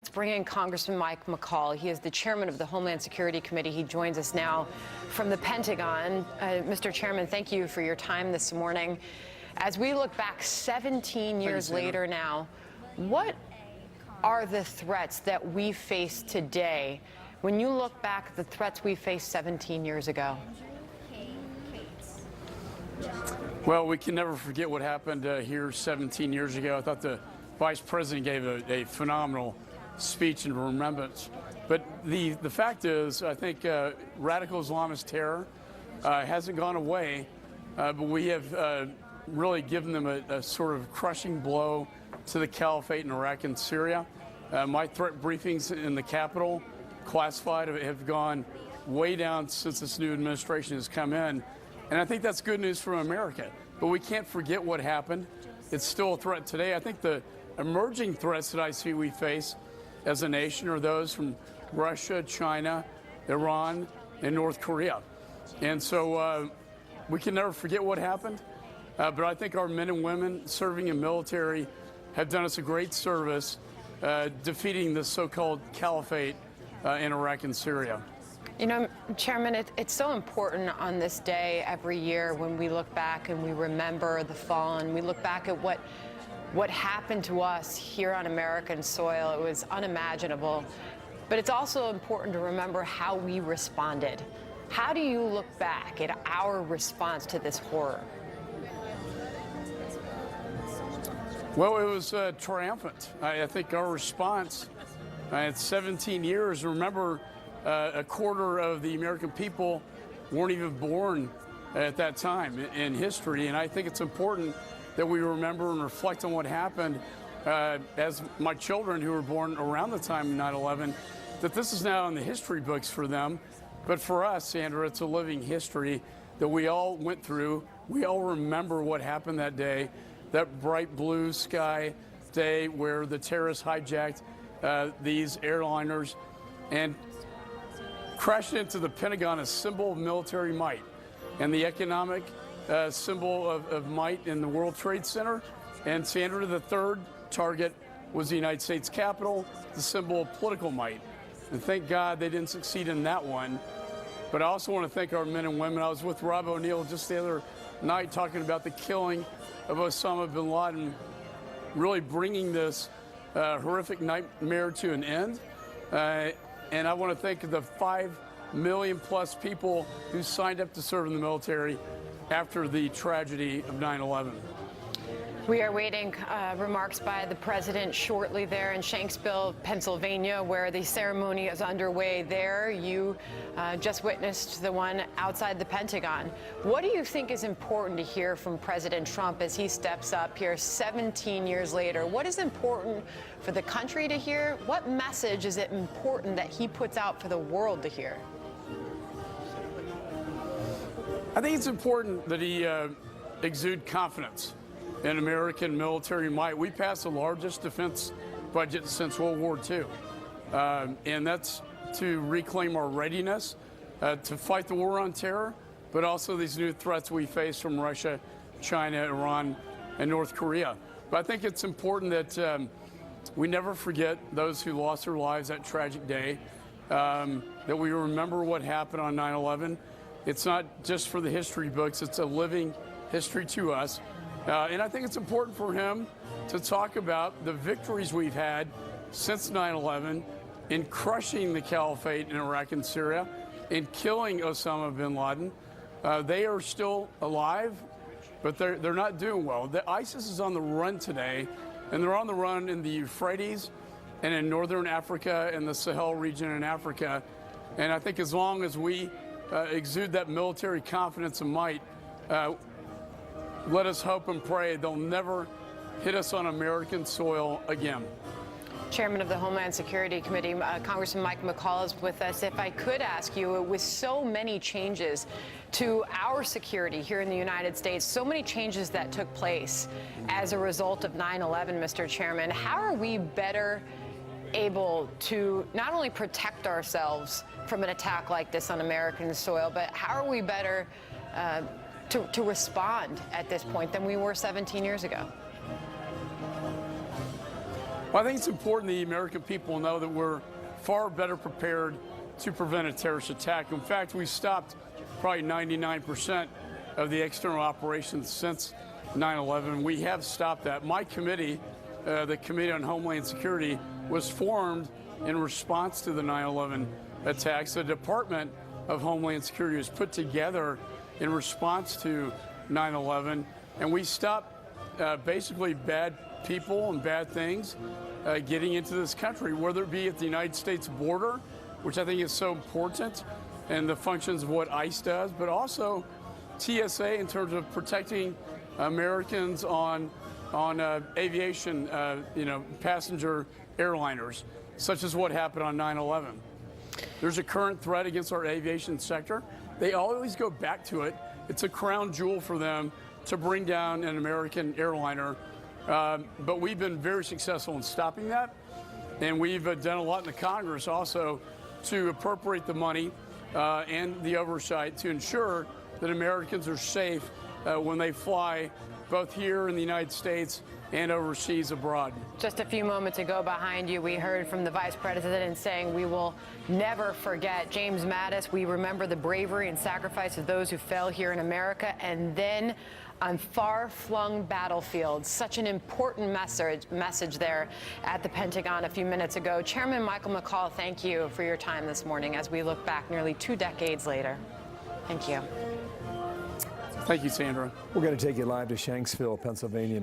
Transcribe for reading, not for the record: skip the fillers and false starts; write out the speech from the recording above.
Let's bring in Congressman McCaul. He is the chairman of the Homeland Security Committee. He joins us now from the Pentagon. Mr. Chairman, thank you for your time this morning. As we look back 17 years later now, what are the threats that we face today when you look back at the threats we faced 17 years ago? Well, we can never forget what happened here 17 years ago. I thought the Vice President gave a phenomenal speech in remembrance. But the fact is, I think radical Islamist terror hasn't gone away, but we have really given them a sort of crushing blow to the caliphate in Iraq and Syria. My threat briefings in the Capitol, classified, have gone way down since this new administration has come in. And I think that's good news for America. But we can't forget what happened. It's still a threat today. I think the emerging threats that I see we face as a nation are those from Russia, China, Iran, and North Korea. And so we can never forget what happened. But I think our men and women serving in military have done us a great service defeating the so-called caliphate in Iraq and Syria. You know, Chairman, it's so important on this day every year when we look back and we remember the fallen. We look back at what happened to us here on American soil. It was unimaginable. But it's also important to remember how we responded. How do you look back at our response to this horror? Well, it was triumphant. I think our response at 17 years, remember, a quarter of the American people weren't even born at that time in history. And I think it's important that we remember and reflect on what happened as my children who were born around the time of 9/11, that this is now in the history books for them. But for us, Sandra, it's a living history that we all went through. We all remember what happened that day, that bright blue sky day where the terrorists hijacked these airliners and crashed into the Pentagon, a symbol of military might, and the economic symbol of might in the World Trade Center. And Sandra, the third target was the United States Capitol, the symbol of political might. And thank God they didn't succeed in that one. But I also want to thank our men and women. I was with Rob O'Neill just the other night talking about the killing of Osama bin Laden, really bringing this horrific nightmare to an end. And I want to thank the 5 million plus people who signed up to serve in the military after the tragedy of 9/11. We are waiting remarks by the president shortly there in Shanksville, Pennsylvania, where the ceremony is underway there. You just witnessed the one outside the Pentagon. What do you think is important to hear from President Trump as he steps up here 17 years later? What is important for the country to hear? What message is it important that he puts out for the world to hear? I think it's important that he exude confidence in American military might. We passed the largest defense budget since World War II, and that's to reclaim our readiness to fight the war on terror, but also these new threats we face from Russia, China, Iran, and North Korea. But I think it's important that we never forget those who lost their lives that tragic day, that we remember what happened on 9/11. It's not just for the history books, it's a living history to us. And I think it's important for him to talk about the victories we've had since 9/11 in crushing the caliphate in Iraq and Syria, in killing Osama bin Laden. They are still alive, but they're not doing well. The ISIS is on the run today, and they're on the run in the Euphrates and in northern Africa and the Sahel region in Africa. And I think as long as we exude that military confidence and might, let us hope and pray they'll never hit us on American soil again. Chairman of the Homeland Security Committee, Congressman McCaul is with us. If I could ask you, with so many changes to our security here in the United States, so many changes that took place as a result of 9/11, Mr. Chairman, how are we better able to not only protect ourselves from an attack like this on American soil, but how are we better to respond at this point than we were 17 years ago? Well, I think it's important the American people know that we're far better prepared to prevent a terrorist attack. In fact, we stopped probably 99% of the external operations since 9/11. We have stopped that. My committee, the Committee on Homeland Security, was formed in response to the 9/11 attacks. The Department of Homeland Security was put together in response to 9/11, and we stopped basically bad people and bad things getting into this country, whether it be at the United States border, which I think is so important, and the functions of what ICE does, but also TSA in terms of protecting Americans on aviation, passenger airliners, such as what happened on 9/11. There's a current threat against our aviation sector. They always go back to it. It's a crown jewel for them to bring down an American airliner. But we've been very successful in stopping that. And we've done a lot in the Congress also to appropriate the money and the oversight to ensure that Americans are safe when they fly both here in the United States and overseas abroad. Just a few moments ago behind you, we heard from the Vice President saying we will never forget James Mattis. We remember the bravery and sacrifice of those who fell here in America and then on far-flung battlefields. Such an important message there at the Pentagon a few minutes ago. Chairman Michael McCaul, thank you for your time this morning as we look back nearly 2 decades later. Thank you. Thank you, Sandra. We're going to take you live to Shanksville, Pennsylvania.